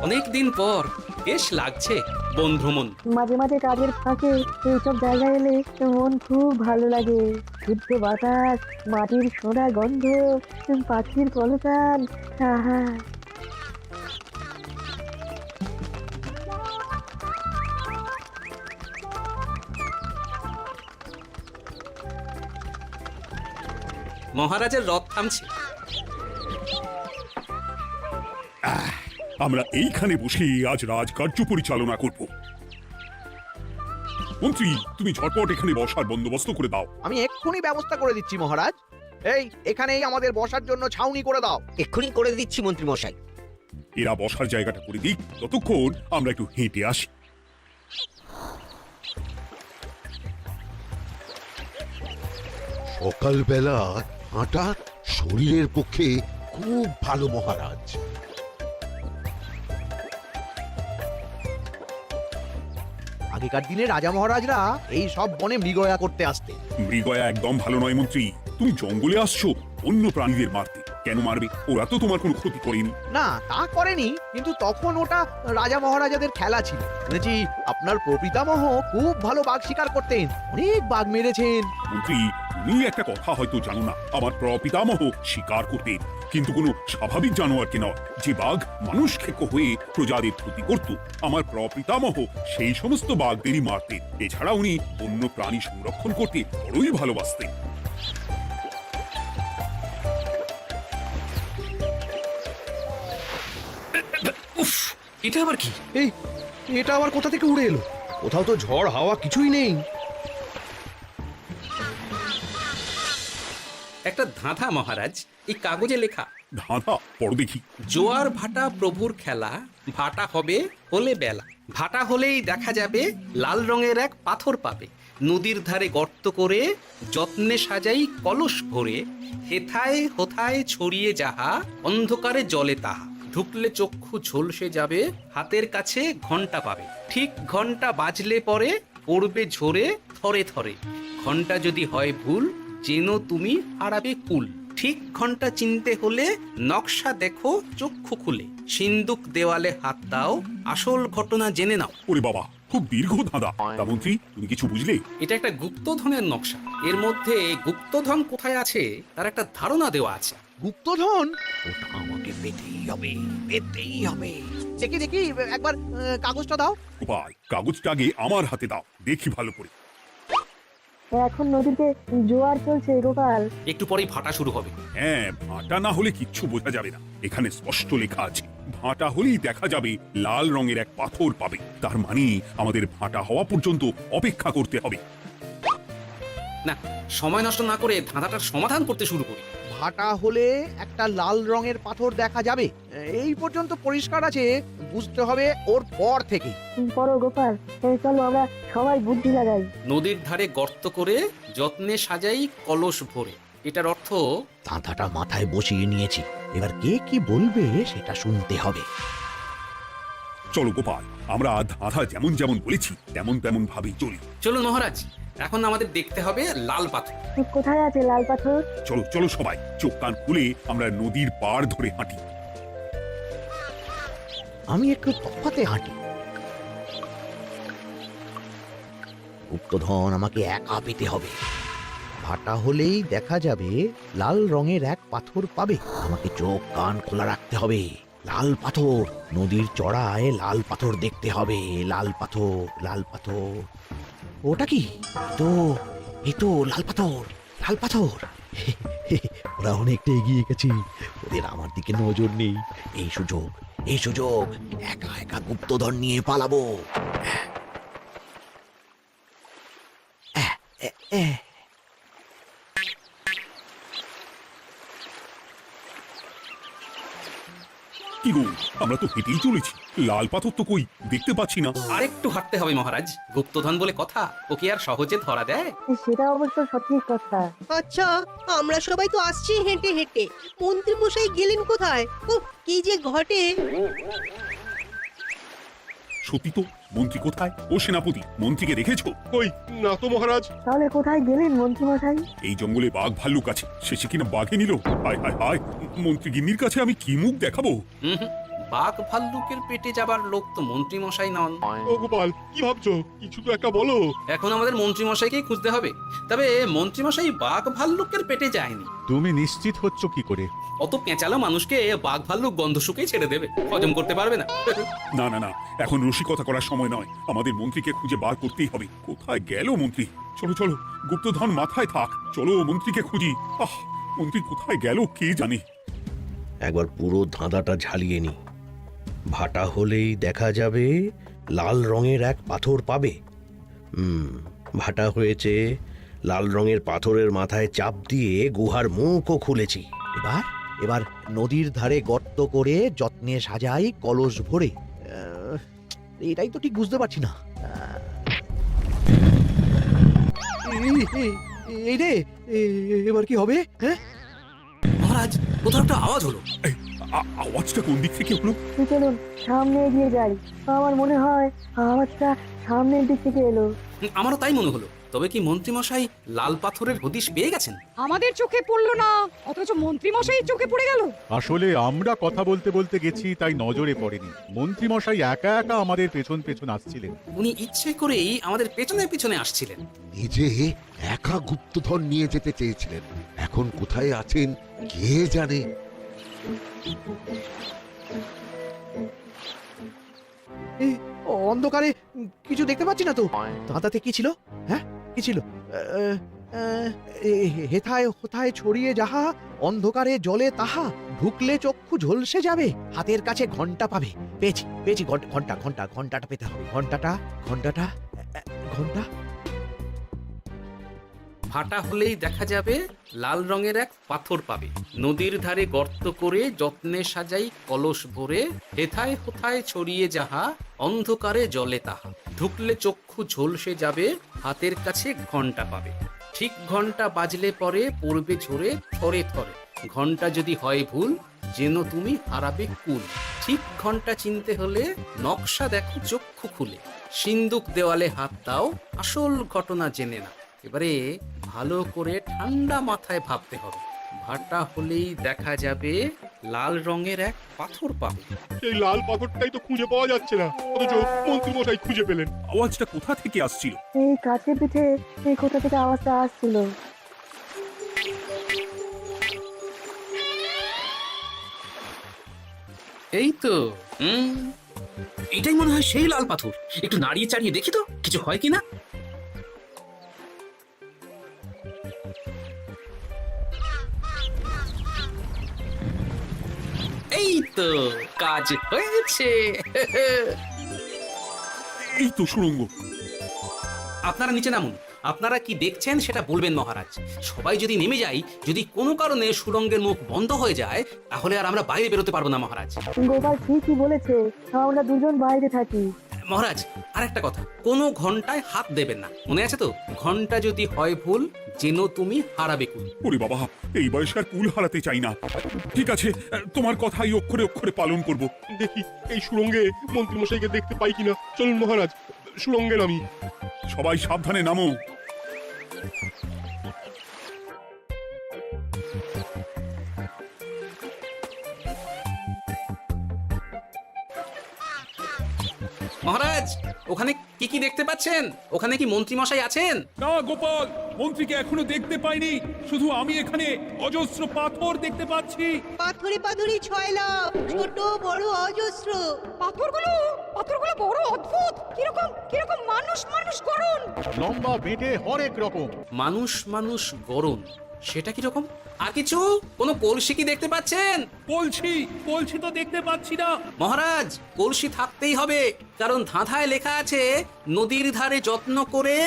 অনেকদিন পর বেশ লাগছে বন ভ্রমণ। মাঝে মাঝে কাজের ফাঁকে এইসব জায়গায় এলে মন খুব ভালো লাগে। শুদ্ধ বাতাস, মাটির সোনা গন্ধ, পাখির কলতান, আহা। মহারাজের রথ থামছে। আমরা এইখানে বসে আজ রাজকার্য পরিচালনা করব। মন্ত্রী, তুমি ঝটপট এখানে বসার বন্দোবস্ত করে দাও। আমি এক্ষুনি ব্যবস্থা করে দিচ্ছি মহারাজ। এই এখানেই আমাদের বসার জন্য ছাউনি করে দাও। এক্ষুনি করে দিচ্ছি মন্ত্রী মশাই। এরা বসার জায়গাটা করে দিক, ততক্ষণ আমরা একটু হেঁটে আসি। সকালবেলা হাঁটা শরীরের পক্ষে খুব ভালো মহারাজ। আগেকার দিনে রাজা মহারাজরা এই সব বনে মৃগয়া করতে আসতেন। মৃগয়া একদম ভালো নয় মন্ত্রী। তুমি জঙ্গলে আসছো অন্য প্রাণীদের মারতে। কেন মারবে? ওরা তো তোমার কোনো ক্ষতি করেনি। না, তা করেনি, কিন্তু তখন ওটা রাজা মহারাজাদের খেলা ছিল। শুনেছি আপনার প্রপিতামহ খুব ভালো বাঘ শিকার করতেন, অনেক বাঘ মেরেছেন। মন্ত্রী, তুমি একটা কথা হয়তো জানো না। আমার প্রপিতামহ শিকার করতেন, কিন্তু কোনো স্বাভাবিক জানোয়ারকে নয়, যে বাঘ মানুষ খেকো হয়ে প্রজাদের ক্ষতি করত। আমার প্রপিতামহ সেই সমস্ত বাঘদেরই মারতেন। এছাড়া উনি অন্য প্রাণী সংরক্ষণ করতে বড়ই ভালোবাসতেন। উফ, এটা আবার কি? এই এটা আবার কোথা থেকে উড়ে এলো? কোথাও তো ঝড় হাওয়া কিছুই নেই। একটা ধাঁধা মহারাজ, এই কাগজে লেখা। ধাঁধা পড় দেখি। জোয়ার ভাটা প্রভুর খেলা, ভাটা হবে হলে বেলা। ভাটা হলেই দেখা যাবে লাল রঙের এক পাথর পাবে। নদীর ধারে গর্ত করে যত্নে সাজাই কলস ভরে। হেথায় হোথায় ছড়িয়ে যাহা, অন্ধকারে জলে তাহা। ঢুকলে চক্ষু ঝলসে যাবে, হাতের কাছে ঘন্টা পাবে। ঠিক ঘন্টা বাজলে পরে পড়বে ঝরে থরে থরে। ঘন্টা যদি হয় ভুল, যেন তুমি হারাবে কুল। ঠিক ঘন্টা চিনতে হলে নকশা দেখো চক্ষু খুলে। সিন্দুক দেওয়ালে হাত দাও, আসল ঘটনা জেনে নাও। ওরে বাবা, খুব দীর্ঘ ধাঁধা। তা মন্ত্রী, তুমি কিছু বুঝলে? এটা একটা গুপ্তধনের নকশা। এর মধ্যে গুপ্তধন কোথায় আছে তার একটা ধারণা দেওয়া আছে। গুপ্তধন? ওটা আমাকে পেতেই হবে, পেতেই হবে। দেখি দেখি একবার কাগজটা দাও। গোপাল, কাগজটা আগে আমার হাতে দাও, দেখি ভালো করে। এখন নদীতে জোয়ার চলছে গোপাল। একটু পরেই ভাটা শুরু হবে। হ্যাঁ, ভাটা না হলে কিচ্ছু বোঝা যাবে না। এখানে স্পষ্ট লেখা আছে, ভাটা হলেই দেখা যাবে লাল রঙের এক পাথর পাবে। তার মানে আমাদের ভাটা হওয়া পর্যন্ত অপেক্ষা করতে হবে। না, সময় নষ্ট না করে ধাঁধাটার সমাধান করতে শুরু করি। ভাটা হলে একটা লাল রঙের পাথর দেখা যাবে, এই পর্যন্ত পরিষ্কার আছে। বুঝতে হবে ওর পর থেকে। পড়ো গোপাল, চলো আমরা সবাই বুদ্ধি লাগাই। নদীর ধারে গর্ত করে যত্নে সাজাই কলস ভরে। এটার অর্থ, ধাঁধাটা মাথায় বসিয়ে নিয়েছি, এবার কে কি বলবে সেটা শুনতে হবে। চলো গোপাল, আমরা ধাঁধা যেমন যেমন বলেছি তেমন তেমন ভাবেই চলি। চলুন মহারাজ, এখন আমাদের দেখতে হবে লাল পাথর। কোথায় আছে লাল পাথর? চলো চলো সবাই, চোখ কান খুলে আমরা নদীর পাড় ধরে হাঁটি। আমি একটু তফাতে হাঁটি। গুপ্তধন আমাকে একা পেতে হবে। ভাটা হলেই দেখা যাবে লাল রঙের এক পাথর পাবে। আমাকে চোখ কান খোলা রাখতে হবে। লাল পাথর, নদীর চড়ায় লাল পাথর দেখতে হবে। লাল পাথর, লাল পাথর। ওটা কি? এই তো লাল পাথর, লাল পাথর। ওরা অনেকটা এগিয়ে গেছে, ওদের আমার দিকে নজর নেই। এই সুযোগ, এই সুযোগ, একা একা গুপ্তধন নিয়ে পালাবো। কি গো, আমরা তো হেঁটেই চলেছি, লাল পাথর তো কই দেখতে পাচ্ছি না। আরেকটু হাঁটতে হবে মহারাজ। গুপ্তধন বলে কথা, ওকে আর সহজে ধরা দেয়? সেটা অবশ্য সঠিক কথা। আচ্ছা, আমরা সবাই তো আসছি হেঁটে হেঁটে, মন্ত্রী মশাই গেলেন কোথায়? কি যে ঘটে। সত্যি তো, মন্ত্রী কোথায়? ও সেনাপতি, মন্ত্রীকে দেখেছো? কই না তো মহারাজ। তাহলে কোথায় গেলেন মন্ত্রীমশাই? এই জঙ্গলে বাঘ ভাল্লুক আছে, শেষে কিনা বাঘে নিল। হায় হায় হায়, মন্ত্রী গিন্নির কাছে আমি কি মুখ দেখাবো? হুম, বাঘ ভাল্লুকের পেটে যাবার লোক তো মন্ত্রী মশাই নন। ও গোপাল, কি ভাবছো? কিছু তো একটা বলো। এখন আমাদের মন্ত্রী মশাইকেই খুঁজতে হবে। তবে মন্ত্রী মশাই বাঘ ভাল্লুকের পেটে যায়নি। তুমি নিশ্চিত হচ্ছ কি করে? অত পেঁচালো মানুষকে বাঘ ভাল্লুক গন্ধ শুকেই ছেড়ে দেবে, হজম করতে পারবে না। না না না, এখন রসিকতা করার সময় নয়, আমাদের মন্ত্রীকে খুঁজে বার করতেই হবে। কোথায় গেল মন্ত্রী? চলো চলো, গুপ্তধন মাথায় থাক, চলো মন্ত্রীকে খুঁজি। আহ, মন্ত্রী কোথায় গেল কে জানে। একবার পুরো ধাঁধাটা ঝালিয়ে নি। ভাটা হলেই দেখা যাবে লাল রঙের এক পাথর পাবে। ভাটা হয়েছে, লাল রঙের পাথরের মাথায় চাপ দিয়ে গুহার মুখও খুলেছি। এবার এবার নদীর ধারে গর্ত করে যত্নে সাজাই কলস ভরে। এটাই তো ঠিক বুঝতে পারছি না। এই রে, এবার কি হবে? হ্যাঁ মহারাজ, কোথাও একটা আওয়াজ হলো। এই, আওয়াজটা কোন দিক থেকে হলো? চলুন সামনে এগিয়ে যাই। আমার মনে হয় আওয়াজটা সামনের দিক থেকে এলো। আমারও তাই মনে হলো। তবে কি মন্ত্রী মশাই লাল পাথরের হদিশ পেয়ে গেছেন? আমাদের চোখে পড়লো না, অথচ মন্ত্রী মশাই চোখে পড়ে গেল। আসলে আমরা কথা বলতে বলতে গেছি, তাই নজরে পড়েনি। মন্ত্রী মশাই একা একা আমাদের পেছন পেছন আসছিলেন। উনি ইচ্ছে করেই আমাদের পেছনে পেছনে আসছিলেন। নিজে একা গুপ্তধন নিয়ে যেতে চেয়েছিলেন, এখন কোথায় আছেন কে জানে। অন্ধকারে কিছু দেখতে পাচ্ছি না তো। ধাঁধাতে কি ছিল? হ্যাঁ, কি ছিল? হেথায় হোথায় ছড়িয়ে যাহা, অন্ধকারে জলে তাহা, ঢুকলে চক্ষু ঝলসে যাবে, হাতের কাছে ঘন্টা পাবে। পেয়েছি পেয়েছি, ঘন্টা ঘন্টা ঘন্টাটা পেতে হবে। ঘন্টাটা ঘন্টাটা ঘন্টা। ভাটা হলেই দেখা যাবে লাল রঙের এক পাথর পাবে, নদীর ধারে গর্ত করে যত্নে সাজাই কলস ভরে, হেথায় হোথায় ছড়িয়ে যাহা, অন্ধকারে জলে তাহা, ঢুকলে চক্ষু ঝলসে যাবে, হাতের কাছে ঘন্টা পাবে। ঠিক ঘন্টা বাজলে পরে পড়বে ঝরে থরে থরে, ঘন্টা যদি হয় ভুল যেন তুমি হারাবে কুল। ঠিক ঘন্টা চিনতে হলে নকশা দেখো চক্ষু খুলে, সিন্দুক দেওয়ালে হাত দাও, আসল ঘটনা জেনে না। এবারে ভালো করে ঠান্ডা মাথায় ভাবতে হবে। ভাটা হলেই দেখা যাবে লাল রঙের এক পাথর পাবে। এই লাল পাথরটাই তো খুঁজে পাওয়া যাচ্ছে না, অথচ মন্ত্রী মশাই খুঁজে পেলেন। আওয়াজটা কোথা থেকে আসছিল? এই কাছে পিঠে এই কোথা থেকে আওয়াজটা আসছিল। এই তো, এটাই মনে হয় সেই লাল পাথর। একটু নাড়িয়ে চাড়িয়ে দেখি তো কিছু হয় কিনা। এই তো, কাজ হয়েছে। এই তো সুড়ঙ্গ। আপনারা নিচে নামুন। আপনারা কি দেখছেন সেটা বলবেন মহারাজ। সবাই যদি নেমে যাই, যদি কোনো কারণে সুড়ঙ্গের মুখ বন্ধ হয়ে যায়, তাহলে আর আমরা বাইরে বেরোতে পারবো না মহারাজ। গোপাল ঠিকই বলেছে, আমরা দুজন বাইরে থাকি। মহারাজ, আর একটা কথা, কোনো ঘন্টায় হাত দেবেন না, মনে আছে তো? ঘন্টা যদি হয় ভুল যেন তুমি হারাবে কুল। ওরে বাবা, এই বয়সে আর কুল হারাতে চাই না। ঠিক আছে, তোমার কথাই অক্ষরে অক্ষরে পালন করব। দেখি এই সুড়ঙ্গে মন্ত্রী মশাইকে দেখতে পাই কিনা। চলুন মহারাজ, সুড়ঙ্গে নামি। সবাই সাবধানে নামো। মহারাজ, ওখানে কি কি দেখতে পাচ্ছেন? ওখানে কি মন্ত্রী মশাই আছেন? না গোপাল, মন্ত্রীকে এখনো দেখতে পাইনি। শুধু আমি এখানে অজস্র পাথর দেখতে পাচ্ছি। পাথরে পাথরে ছয়লা, ছোট বড় অজস্র। পাথরগুলো বড় অদ্ভুত, কিরকম কিরকম মানুষ মানুষ গড়ন। লম্বা বেটে হরেক রকম। মানুষ মানুষ গরম, সেটা কি রকম? আর কিছু? কোনো কলসি কি দেখতে পাচ্ছেন? বলছি তো দেখতে পাচ্ছি না। মহারাজ, কলসি থাকতেই হবে, কারণ ধাঁধায় লেখা আছে নদীর ধারে যত্ন করে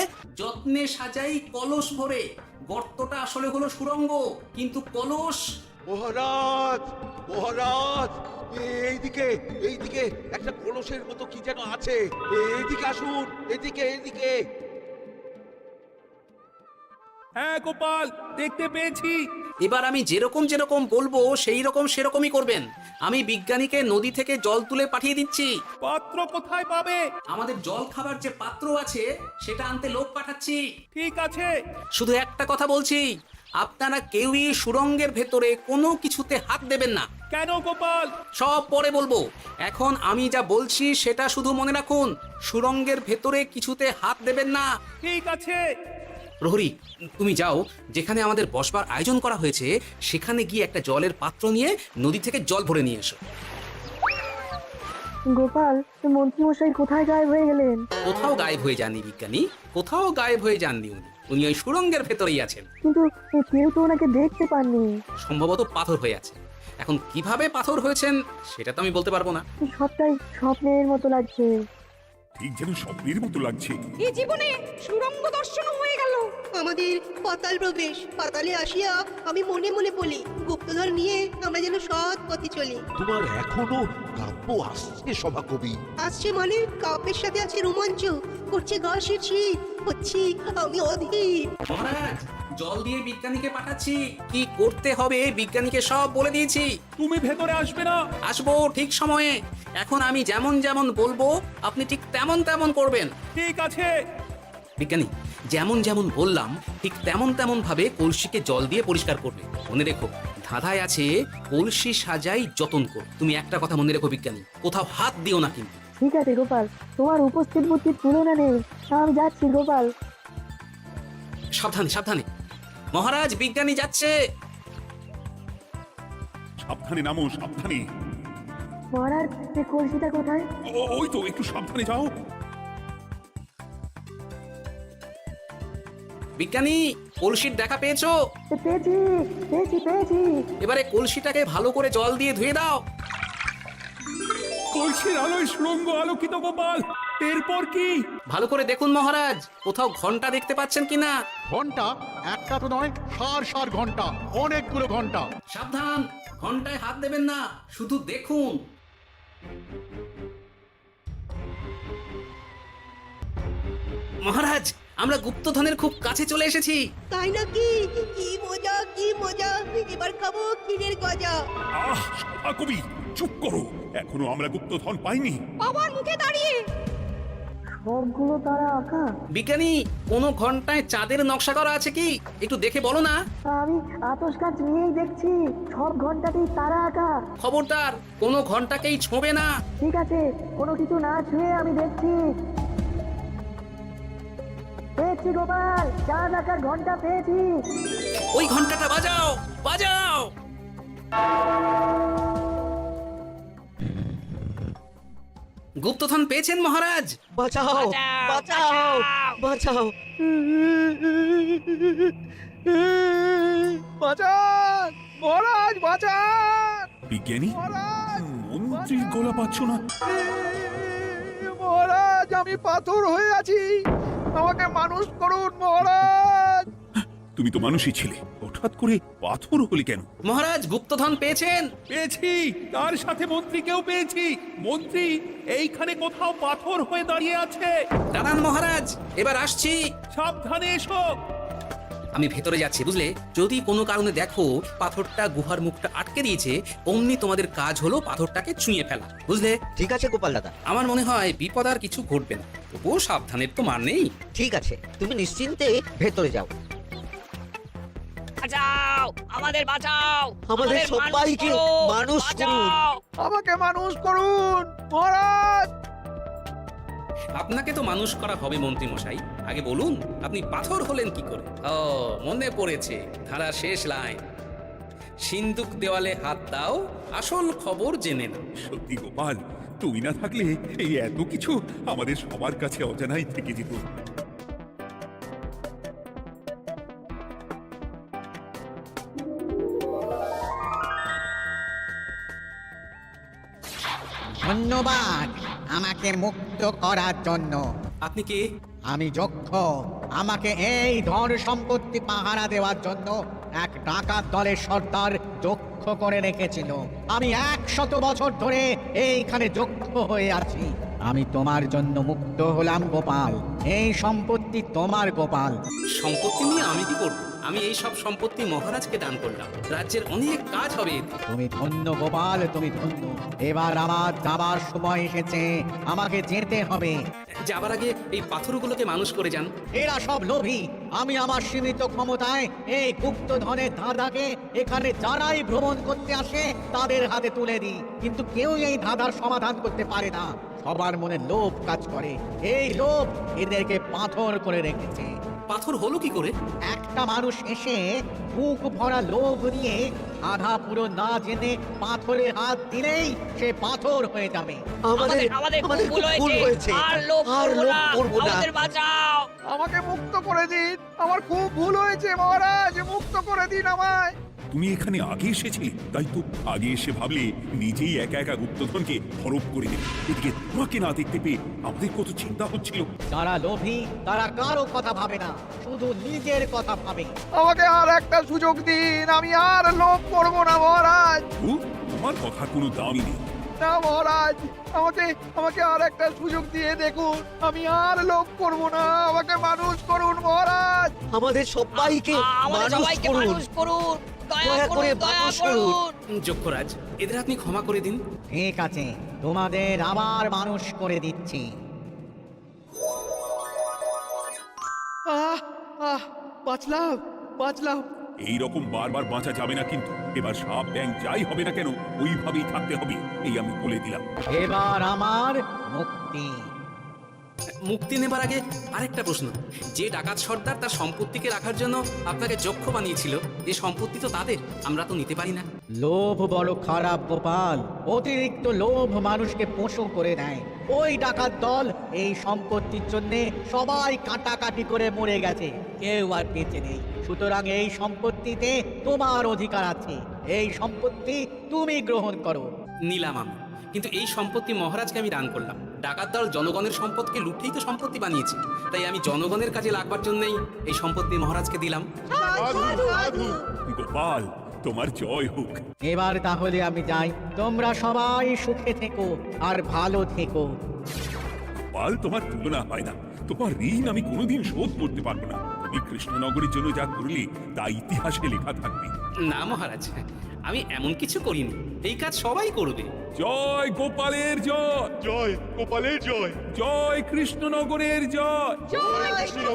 যত্নে সাজাই কলস ভরে। গর্তটা আসলে হলো সুড়ঙ্গ, কিন্তু কলস। মহারাজ মহারাজ, এইদিকে এইদিকে একটা কলসের মতো কি যেন আছে। এইদিকে আসুন, এদিকে এদিকে। হ্যাঁ গোপাল, দেখতে পেয়েছি। এবার আমি যেরকম যেরকম বলবো সেই রকম সেরকমই করবেন। আমি বিজ্ঞানীকে নদী থেকে জল তুলে পাঠিয়ে দিচ্ছি। পাত্র কোথায় পাবে? আমাদের জল খাবার যে পাত্র আছে সেটা আনতে লোক পাঠাচ্ছি। ঠিক আছে। শুধু একটা কথা বলছি, আপনারা কেউই সুড়ঙ্গের ভেতরে কোনো কিছুতে হাত দেবেন না। কেন গোপাল? সব পরে বলবো, এখন আমি যা বলছি সেটা শুধু মনে রাখুন। সুড়ঙ্গের ভেতরে কিছুতে হাত দেবেন না। ঠিক আছে। প্রহরী, তুমি যাও, যেখানে আমাদের বসবার আয়োজন করা হয়েছে সেখানে গিয়ে একটা জলের পাত্র নিয়ে নদী থেকে জল ভরে নিয়ে এসো। গোপাল, মন্ত্রীমশাই কোথায় গায়েব হয়ে গেলেন? কোথাও গায়েব হয়ে যাননি বিজ্ঞানী, কোথাও গায়েব হয়ে যাননি উনি। উনি ওই সুড়ঙ্গের ভেতরেই আছেন। কিন্তু কেউ তো ওনাকে দেখতে পাননি। সম্ভবত পাথর হয়ে আছে। এখন কিভাবে পাথর হয়েছেন সেটা তো আমি বলতে পারবো না। সবটাই স্বপ্নের মতো লাগছে। ঠিক যেন স্বপ্নের মতো লাগছে। এই জীবনে সুরঙ্গ দর্শন হয়ে গেল। আমাদের পাতাল প্রবেশ। পাতালে আসিয়া আমি মনে মনে বলি, গুপ্তধন নিয়ে আমরা যেন সৎ পথে চলি। তোমার এখনো কাব্য আসছে সভাকবি? আসছে মানে কাব্যের সাথে আছে রোমাঞ্চ, করছে গা শিরশির, হচ্ছি আমি অধীর। মহারাজ, জল দিয়ে বিজ্ঞানীকে পাঠাচ্ছি। কি করতে হবে বিজ্ঞানীকে সব বলে দিয়েছি। তুমি ভেতরে আসবে না? আসবো ঠিক সময়ে। এখন আমি যেমন যেমন বলবো আপনি ঠিক তেমন তেমন করবেন। ঠিক আছে। বিজ্ঞানী, যেমন যেমন বললাম ঠিক তেমন তেমন ভাবে কলসিকে জল দিয়ে পরিষ্কার করবে। মনে রেখো, ধাঁধায় আছে কলসি সাজাই যতন কর। তুমি একটা কথা মনে রেখো বিজ্ঞানী, কোথাও হাত দিও না কিন্তু। ঠিক আছে গোপাল, তোমার উপস্থিত বুদ্ধির তুলনা নেই। আমি যাচ্ছি গোপাল। সাবধানে সাবধানে। মহারাজ, বিজ্ঞানী যাচ্ছে। সাবধানে নামো, সাবধানে। মহারাজ, কলসিটা কোথায়? ওই তো, একটু সাবধানে যাও। বিজ্ঞানী, কলসির দেখা পেয়েছো? পেয়েছি পেয়েছি পেয়েছি। এবারে কলসিটাকে ভালো করে জল দিয়ে ধুয়ে দাও। কলসির আলোয় সুড়ঙ্গ আলোকিত গোপাল। এরপর কি? ভালো করে দেখুন মহারাজ, কোথাও ঘন্টা দেখতে পাচ্ছেন কিনা। ঘন্টা? একটা তো নয়, সার সার ঘন্টা, অনেকগুলো ঘন্টা। সাবধান, ঘন্টায় হাত দেবেন না, শুধু দেখুন। মহারাজ, আমরা গুপ্তধনের খুব কাছে চলে এসেছি। তাই নাকি? কি মজা কি মজা, এবার খাবো ক্ষীরের গজা। আহ, সভাকবি চুপ করো। এখনো আমরা গুপ্তধন পাইনি। বাবার মুখে দাঁড়িয়ে। সবগুলো তারা আঁকা। বিজ্ঞানী, কোন ঘন্টায় চাঁদের নকশা করা আছে কি? একটু দেখে বলো না। আমি আতস কাজ নিয়েই দেখছি, সব ঘন্টাতেই তারা আঁকা। খবরদার, কোনো ঘন্টাকেই ছোঁবে না। ঠিক আছে, কোনো কিছু না ছুঁয়ে আমি দেখছি। পেয়েছি গোপাল, চাঁদ আঁকার ঘন্টা পেয়েছি। ওই ঘন্টাটা বাজাও, বাজাও। গুপ্তধন পেয়েছেন মহারাজ? বাঁচাও বাঁচাও বাঁচাও। বাঁচান মহারাজ, বাঁচান বিজ্ঞানী, মন্ত্রীর গলা পাচ্ছ না? মহারাজ, আমি পাথর হয়ে আছি, আমাকে মানুষ করুন মহারাজ। তুমি তো মানুষই ছিলে, হঠাৎ করে পাথর হলি কেন? মহারাজ, গুপ্তধন পেয়েছেন? পেয়েছি, তার সাথে মন্ত্রীকেও পেয়েছি। মন্ত্রী এইখানে কোথাও পাথর হয়ে দাঁড়িয়ে আছে। দাঁড়ান মহারাজ, এবার আসছি। সাবধানে এসো। আমি ভেতরে যাচ্ছি, বুঝলে? যদি কোনো কারণে দেখো পাথরটা গুহার মুখটা আটকে দিয়েছে, অমনি তোমাদের কাজ হলো পাথরটাকে ছুঁয়ে ফেলা, বুঝলে? ঠিক আছে গোপাল দাদা। আমার মনে হয় বিপদ আর কিছু ঘটবে না, তবুও সাবধানের তো মার নেই। ঠিক আছে, তুমি নিশ্চিন্তে ভেতরে যাও। বাঁচাও, আমাদের বাঁচাও, আমাদের সবাইকে মানুষ করুন। আমাকে মানুষ করুন মহারাজ। আপনাকে তো মানুষ করা হবে মন্ত্রী মশাই। আগে বলুন, আপনি পাথর হলেন কি করে? ও, মনে পড়েছে, ধারা শেষ লাইন। সিন্দুক দেওয়ালে হাত দাও, আসল খবর জেনে নাও। সত্যি গোপাল, তুমি না থাকলে এই এত কিছু আমাদের সবার কাছে অজানাই থেকে যেত। ধন্যবাদ আমাকে মুক্ত করার জন্য। আপনি কে? আমি যক্ষ। আমাকে এই ধন সম্পত্তি পাহারা দেওয়ার জন্য এক ডাকাত দলের সর্দার যক্ষ করে রেখেছিল। আমি 100 বছর ধরে এইখানে যক্ষ হয়ে আছি। আমি তোমার জন্য মুক্ত হলাম গোপাল। এই সম্পত্তি তোমার গোপাল। সম্পত্তি নিয়ে আমি কি করব? আমি এই সব সম্পত্তি মহারাজকে দান করলাম। রাজ্যের অনেক কাজ হবে এতে। তুমি ধন্য গোপাল, তুমি ধন্য। এবার আমার যাবার সময় এসেছে, আমাকে যেতে হবে। যাবার আগে এই পাথরগুলোকে মানুষ করে যান। এরা সব লোভী। আমি আমার সীমিত ক্ষমতায় এই গুপ্তধনের ধাঁধাকে এখানে যারাই ভ্রমণ করতে আসে তাদের হাতে তুলে দিই, কিন্তু কেউ এই ধাঁধার সমাধান করতে পারে না। সবার মনে লোভ কাজ করে। এই লোভ এদেরকে পাথর করে রেখেছে। পাথর হলো কি করে? একটা মানুষ এসে বুক ভরা লোভ নিয়ে আধা পুরো না জেনে পাথরে হাত দিলেই সে পাথর হয়ে যাবে। আমাদের খুব ভুল হয়েছে। আর লোভ করবো না। বাঁচাও, আমাকে মুক্ত করে দিন। আমার খুব ভুল হয়েছে মহারাজ, মুক্ত করে দিন আমায়। তুমি এখানে আগে এসেছিলে, তাই তো আগে এসে ভাবলে নিজেই একা একা গুপ্তধনকে হরপ করে দেবে। এদিকে তোমাকে না দেখতে পেয়ে আমাদের কত চিন্তা হচ্ছিল। যারা লোভী তারা কারো কথা ভাবে না, শুধু নিজের কথা ভাবে। আমাকে আর একটা সুযোগ দিন, আমি আর লোভ করব না মহারাজ। তোমার কথা কোনো দামই নেই। না মহারাজ, আমাকে আর একটা সুযোগ দিয়ে দেখুন, আমি আর লোভ করব না। আমাকে মানুষ করুন মহারাজ। আমাদের সবাইকে মানুষ করুন। দয়া করে মানুষ করুন। যক্ষরাজ, এদের আপনি ক্ষমা করে দিন। ঠিক আছে, তোমাদের আবার মানুষ করে দিচ্ছি। বাঁচলাম। এই রকম বারবার বাঁচা যাবে না কিন্তু। এবার সাপ ব্যাং যাই হবে না কেন ওইভাবেই থাকতে হবে, এই আমি বলে দিলাম। এবার আমার মুক্তি। মুক্তি নেবার আগে আরেকটা প্রশ্ন। যে ডাকাত সর্দার তার সম্পত্তিকে রাখার জন্য আপনাকে যক্ষ বানিয়েছিল, এই সম্পত্তি তো তাদের, আমরা তো নিতে পারি না। লোভ বড় খারাপ গোপাল। অতিরিক্ত লোভ মানুষকে পশু করে দেয়। ওই ডাকাত দল এই সম্পত্তির জন্য সবাই কাটাকাটি করে মরে গেছে, কেউ আর বেঁচে নেই। সুতরাং এই সম্পত্তিতে তোমার অধিকার আছে। এই সম্পত্তি তুমি গ্রহণ করো। নিলাম আমি, কিন্তু এই সম্পত্তি মহারাজকে আমি দান করলাম। ডাকাত দল জনগণের সম্পদকে লুটেই তো সম্পত্তি বানিয়েছে, তাই আমি জনগণের কাজে লাগবার জন্যই এই সম্পত্তি মহারাজকে দিলাম। গোপাল, তোমার জয় হোক। এবার তাহলে আমি যাই। তোমরা সবাই সুখে থেকো আর ভালো থেকো। গোপাল, তোমার তুলনা হয় না। তোমার ঋণ আমি কোনোদিন শোধ করতে পারবো না। তুমি কৃষ্ণনগরের জন্য যা করলে তা ইতিহাসে লেখা থাকবে। না মহারাজ, আমি এমন কিছু করিনি। এই কাজ সবাই করবে। জয় গোপালের জয়। জয় গোপালের জয়। জয় কৃষ্ণনগরের জয়। জয় কৃষ্ণ।